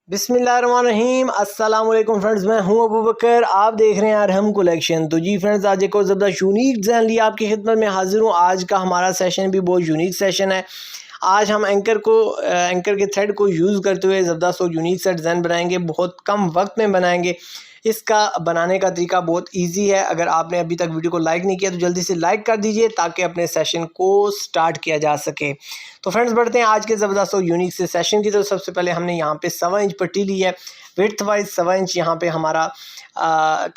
बिस्मिल्लाहिर्रहमानिर्रहीम अस्सलाम वालेकुम फ्रेंड्स, मैं हूं अबू बकर। आप देख रहे हैं अरहम कलेक्शन। तो जी फ्रेंड्स, आज एक और ज़बरदस्त यूनिक डिज़ाइन लिए आपकी खिदमत में हाजिर हूं। आज का हमारा सेशन भी बहुत यूनिक सेशन है। आज हम एंकर के थ्रेड को यूज़ करते हुए ज़बरदस्त और यूनिक सा डिज़ाइन बनाएंगे। बहुत कम वक्त में बनाएंगे। इसका बनाने का तरीका बहुत इजी है। अगर आपने अभी तक वीडियो को लाइक नहीं किया तो जल्दी से लाइक कर दीजिए ताकि अपने सेशन को स्टार्ट किया जा सके। तो फ्रेंड्स, बढ़ते हैं आज के ज़बरदस्त और यूनिक से सेशन की। तो सबसे पहले हमने यहाँ पे 1.25 इंच पट्टी ली है। विड्थ वाइज 1.25 इंच यहाँ पे हमारा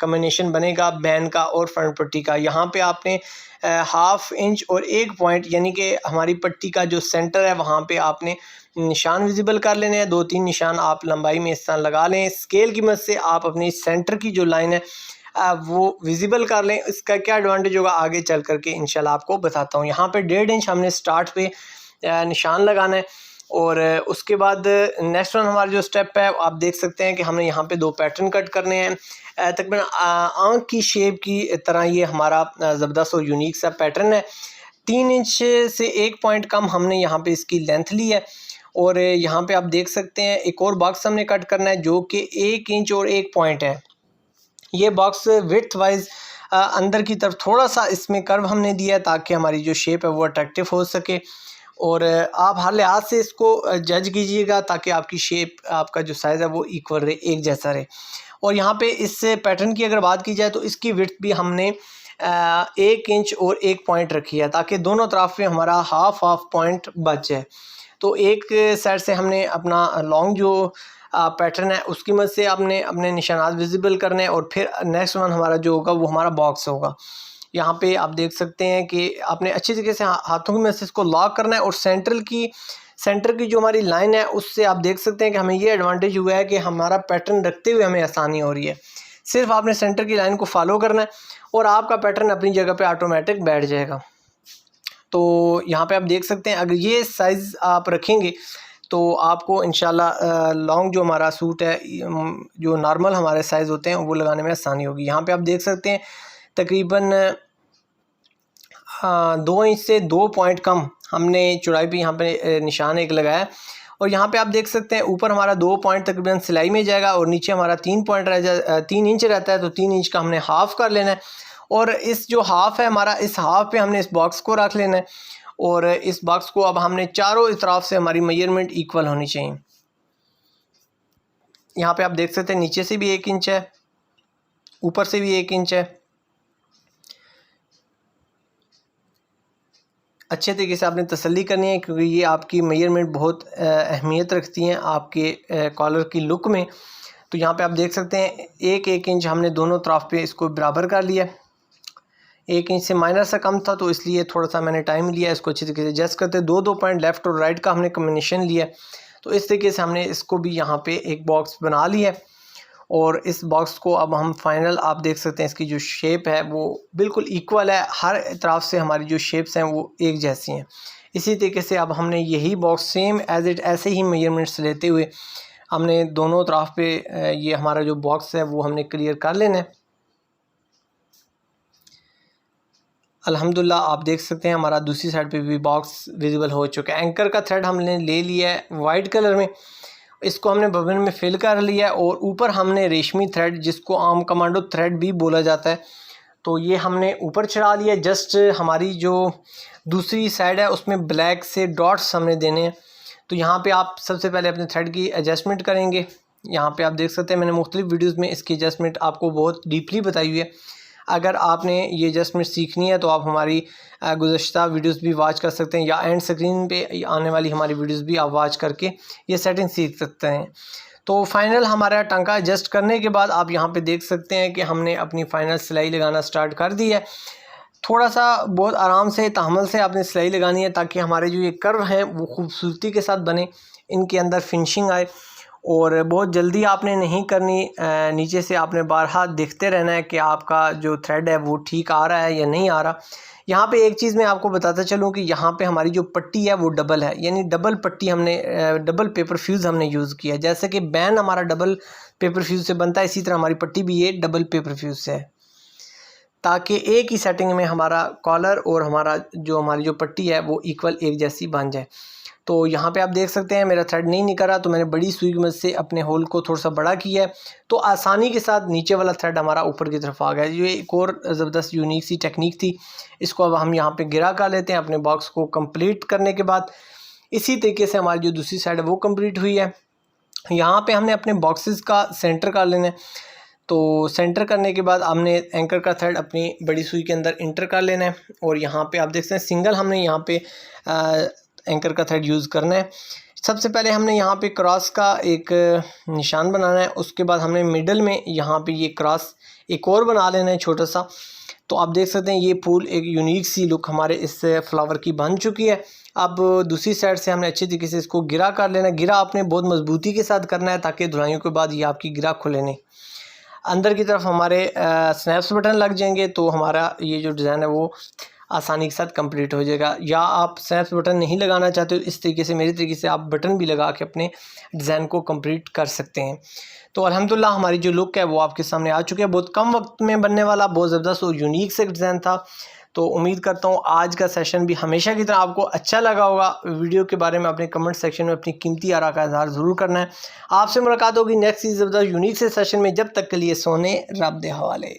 कम्बिनेशन बनेगा बैन का और फ्रंट पट्टी का। यहाँ पे आपने 1/2 इंच और 1 पॉइंट यानी कि हमारी पट्टी का जो सेंटर है वहाँ पे आपने निशान विजिबल कर लेने हैं। 2-3 निशान आप लंबाई में इस तरह लगा लें। स्केल की मदद से आप अपनी सेंटर की जो लाइन है वो विजिबल कर लें। इसका क्या एडवांटेज होगा आगे चल करके इंशाल्लाह आपको बताता हूँ। यहाँ पे 1.5 इंच हमने स्टार्ट पे निशान लगाना है। और उसके बाद नेक्स्ट वन हमारा जो स्टेप है आप देख सकते हैं कि हमने यहाँ पे 2 पैटर्न कट करने हैं। तकरीबन आँख की शेप की तरह ये हमारा ज़बरदस्त और यूनिक सा पैटर्न है। 3 इंच से 1 पॉइंट कम हमने यहाँ पे इसकी लेंथ ली है। और यहाँ पे आप देख सकते हैं एक और बॉक्स हमने कट करना है जो कि 1 इंच और 1 पॉइंट है। ये बॉक्स विड्थ वाइज अंदर की तरफ थोड़ा सा इसमें कर्व हमने दिया है ताकि हमारी जो शेप है वो अट्रैक्टिव हो सके। और आप हर लिहाज से इसको जज कीजिएगा ताकि आपकी शेप, आपका जो साइज़ है वो इक्वल रहे, एक जैसा रहे। और यहाँ पे इस पैटर्न की अगर बात की जाए तो इसकी विड्थ भी हमने 1 इंच और 1 पॉइंट रखी है ताकि दोनों तरफ में हमारा हाफ पॉइंट बच जाए। तो एक साइड से हमने अपना लॉन्ग जो पैटर्न है उसकी मदद से आपने अपने निशानात विजिबल करने हैं। और फिर नेक्स्ट वन हमारा जो होगा वो हमारा बॉक्स होगा। यहाँ पे आप देख सकते हैं कि आपने अच्छी तरीके से हाथों की मदद से इसको लॉक करना है। और सेंटर की जो हमारी लाइन है उससे आप देख सकते हैं कि हमें ये एडवांटेज हुआ है कि हमारा पैटर्न रखते हुए हमें आसानी हो रही है। सिर्फ आपने सेंटर की लाइन को फॉलो करना है और आपका पैटर्न अपनी जगह पे ऑटोमेटिक बैठ जाएगा। तो यहाँ पे आप देख सकते हैं अगर ये साइज़ आप रखेंगे तो आपको इंशाल्लाह लॉन्ग जो हमारा सूट है जो नॉर्मल हमारे साइज़ होते हैं वो लगाने में आसानी होगी। यहाँ पे आप देख सकते हैं तकरीबन 2 इंच से 2 पॉइंट कम हमने चौड़ाई पे यहाँ पे निशान एक लगाया। और यहाँ पे आप देख सकते हैं ऊपर हमारा 2 पॉइंट तकरीबन सिलाई में जाएगा और नीचे हमारा 3 इंच रहता है। तो 3 इंच का हमने हाफ़ कर लेना है। और इस जो हाफ़ है हमारा, इस हाफ़ पे हमने इस बॉक्स को रख लेना है। और इस बॉक्स को अब हमने चारों तरफ से हमारी मेजरमेंट इक्वल होनी चाहिए। यहाँ पे आप देख सकते हैं नीचे से भी 1 इंच है, ऊपर से भी 1 इंच है। अच्छे तरीके से आपने तसल्ली करनी है क्योंकि ये आपकी मेजरमेंट बहुत अहमियत रखती हैं आपके कॉलर की लुक में। तो यहाँ पे आप देख सकते हैं 1 इंच हमने दोनों तरफ पे इसको बराबर कर लिया। 1 इंच से माइनर सा कम था तो इसलिए थोड़ा सा मैंने टाइम लिया इसको अच्छी तरीके से एडजस्ट करते। 2 पॉइंट लेफ़्ट और राइट का हमने कम्बिनेशन लिया। तो इस तरीके से हमने इसको भी यहाँ पे एक बॉक्स बना लिया। और इस बॉक्स को अब हम फाइनल आप देख सकते हैं इसकी जो शेप है वो बिल्कुल इक्वल है। हर तरफ से हमारी जो शेप्स हैं वो एक जैसी हैं। इसी तरीके से अब हमने यही बॉक्स सेम एज इट ऐसे ही मेजरमेंट्स लेते हुए हमने दोनों तरफ पे ये हमारा जो बॉक्स है वो हमने क्लियर कर लेना है। अल्हम्दुलिल्लाह आप देख सकते हैं हमारा दूसरी साइड पे भी बॉक्स विजिबल हो चुका है। एंकर का थ्रेड हमने ले लिया है वाइट कलर में, इसको हमने बबन में फिल कर लिया है। और ऊपर हमने रेशमी थ्रेड जिसको आम कमांडो थ्रेड भी बोला जाता है तो ये हमने ऊपर चढ़ा लिया। जस्ट हमारी जो दूसरी साइड है उसमें ब्लैक से डॉट्स हमने देने हैं। तो यहाँ पे आप सबसे पहले अपने थ्रेड की एडजस्टमेंट करेंगे। यहाँ पे आप देख सकते हैं मैंने मुख्तलिफ वीडियोज़ में इसकी एडजस्टमेंट आपको बहुत डीपली बताई हुई है। अगर आपने ये एडजस्टमेंट सीखनी है तो आप हमारी गुज़श्ता वीडियोस भी वॉच कर सकते हैं या एंड स्क्रीन पे आने वाली हमारी वीडियोस भी आप वॉच करके ये सेटिंग सीख सकते हैं। तो फाइनल हमारा टांका एडजस्ट करने के बाद आप यहाँ पे देख सकते हैं कि हमने अपनी फाइनल सिलाई लगाना स्टार्ट कर दी है। थोड़ा सा बहुत आराम से तहम्मुल से आपने सिलाई लगानी है ताकि हमारे जो ये कर्व हैं वो खूबसूरती के साथ बने, इनके अंदर फिनिशिंग आए। और बहुत जल्दी आपने नहीं करनी, नीचे से आपने बारहा देखते रहना है कि आपका जो थ्रेड है वो ठीक आ रहा है या नहीं आ रहा। यहाँ पे एक चीज़ मैं आपको बताता चलूँ कि यहाँ पे हमारी जो पट्टी है वो डबल है, यानी डबल पट्टी हमने डबल पेपर फ्यूज़ हमने यूज़ किया। जैसे कि बैन हमारा डबल पेपर फ्यूज़ से बनता है इसी तरह हमारी पट्टी भी ये डबल पेपर फ्यूज़ से है ताकि एक ही सेटिंग में हमारा कॉलर और हमारी जो पट्टी है वो इक्वल एक जैसी बन जाए। तो यहाँ पे आप देख सकते हैं मेरा थ्रेड नहीं निकल रहा, तो मैंने बड़ी सुई की मदद से अपने होल को थोड़ा सा बड़ा किया है, तो आसानी के साथ नीचे वाला थ्रेड हमारा ऊपर की तरफ आ गया। ये एक और ज़बरदस्त यूनिक सी टेक्निक थी। इसको अब हम यहाँ पे गिरा कर लेते हैं अपने बॉक्स को कंप्लीट करने के बाद। इसी तरीके से हमारी जो दूसरी साइड है वो कंप्लीट हुई है। यहाँ पे हमने अपने बॉक्सेस का सेंटर कर लेना है, तो सेंटर करने के बाद हमने एंकर का थ्रेड अपनी बड़ी सुई के अंदर इंटर कर लेना है, और यहाँ पे आप देख सकते हैं सिंगल हमने यहाँ पे एंकर का थ्रेड यूज़ करना है। सबसे पहले हमने यहाँ पे क्रॉस का एक निशान बनाना है, उसके बाद हमने मिडल में यहाँ पे ये क्रॉस एक और बना लेना है छोटा सा। तो आप देख सकते हैं ये फूल एक यूनिक सी लुक हमारे इस फ्लावर की बन चुकी है। अब दूसरी साइड से हमने अच्छी तरीके से इसको गिरा कर लेना है। गिरा आपने बहुत मजबूती के साथ करना है ताकि धुलाइयों के बाद ये आपकी गिरा खुले नहीं। अंदर की तरफ हमारे स्नैप्स बटन लग जाएंगे, तो हमारा ये जो डिज़ाइन है वो आसानी के साथ कंप्लीट हो जाएगा। या आप स्नैप्स बटन नहीं लगाना चाहते तो इस तरीके से मेरे तरीके से आप बटन भी लगा के अपने डिज़ाइन को कंप्लीट कर सकते हैं। तो अल्हम्दुलिल्लाह हमारी जो लुक है वो आपके सामने आ चुकी है। बहुत कम वक्त में बनने वाला बहुत ज़बरदस्त और यूनिक से डिज़ाइन था। तो उम्मीद करता हूँ आज का सेशन भी हमेशा की तरह आपको अच्छा लगा होगा। वीडियो के बारे में अपने कमेंट सेक्शन में अपनी कीमती आरा का इज़हार ज़रूर करना है। आपसे मुलाकात होगी नेक्स्ट ज़बरदस्त यूनिक से सेशन में। जब तक के लिए सोने रब दे हवाले।